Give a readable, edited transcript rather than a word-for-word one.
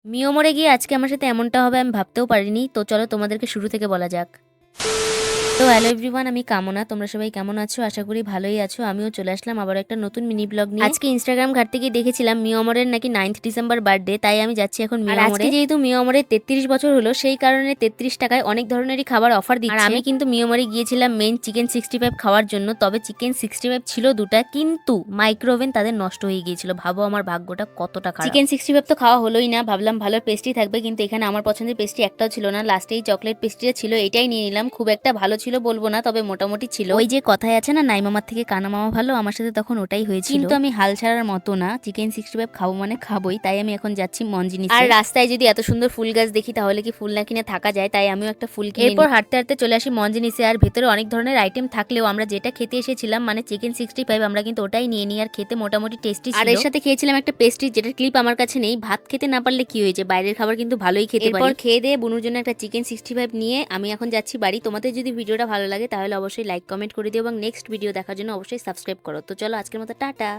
মিয়মরে গিয়ে আজকে আমার সাথে এমনটা হবে আমি ভাবতেও পারিনি। তো চলো তোমাদেরকে শুরু থেকে বলা যাক। তো হ্যালো এভরিওয়ান, আমি কামনা। তোমরা সবাই কেমন আছো? আশা করি ভালোই আছো। আমিও চলে আসলাম আবার একটা নতুন মিনি ব্লগ নিয়ে। আজকে ইনস্টাগ্রাম ঘাটতে গিয়ে দেখেছিলাম মিয়মরের নাকি 9th ডিসেম্বর বার্থডে, তাই আমি যাচ্ছি এখন মিয়মরে। আজকে যেহেতু মিয়মরের 33 বছর হলো, সেই কারণে 33 টাকায় অনেক ধরনেরই খাবার অফার দিচ্ছে। আর আমি কিন্তু মিয়মরে গিয়েছিলাম মেন চিকেন 65 খাওয়ার জন্য। তবে চিকেন 65 ছিল দুটা, কিন্তু মাইক্রোওভেন তাদের নষ্ট হয়ে গিয়েছিল। ভাবো আমার ভাগ্যটা কতটা খারাপ। চিকেন 65 তো খাওয়া হলোই না, ভাবলাম ভালো পেস্ট্রি থাকবে, কিন্তু এখানে আমার পছন্দের পেস্ট্রি একটাও ছিল না। লাস্টেই চকলেট পেস্ট্রিটা ছিল, এটাই নিয়ে নিলাম। খুব একটা ভালো ছিল বলবো না, তবে মোটামুটি ছিল। ওই যে কথায় আছে না, নাই মামার থেকে কানা মামা ভালো, আমার সাথে তখন ওটাই হয়েছিল। কিন্তু আমি হাল ছাড়ার মতো না, চিকেন 65 খাবো মানে খাবোই। তাই আমি এখন যাচ্ছি মঞ্জিনিসে। আর রাস্তায় যদি এত সুন্দর ফুল গাছ দেখি তাহলে কি ফুল না কিনে থাকা যায়, তাই আমিও একটা ফুল কিনে। এরপর হাঁটতে হাঁটতে চলে আসি মঞ্জিনিসে। আর ভেতরে অনেক ধরনের আইটেম থাকলেও আমরা যেটা খেতে এসেছিলাম মানে চিকেন 65, আমরা কিন্তু ওটাই নিয়ে নিই। আর খেতে মোটামুটি টেস্টি ছিল। আর এর সাথে খেয়েছিলাম একটা পেস্ট্রি, যেটার ক্লিপ আমার কাছে নেই। ভাত খেতে না পারলে কি হয়েছে, বাইরের খাবার কিন্তু ভালোই খেতে পারি। এরপর খেয়ে দিয়ে বুনুর জন্য একটা চিকেন 65 নিয়ে আমি এখন যাচ্ছি বাড়ি। তোমাদের যদি ভিডিওটা ভালো লাগে তাহলে অবশ্যই লাইক কমেন্ট করে দিও এবং নেক্সট ভিডিও দেখার জন্য অবশ্যই সাবস্ক্রাইব করো। তো চলো আজকের মতো টাটা।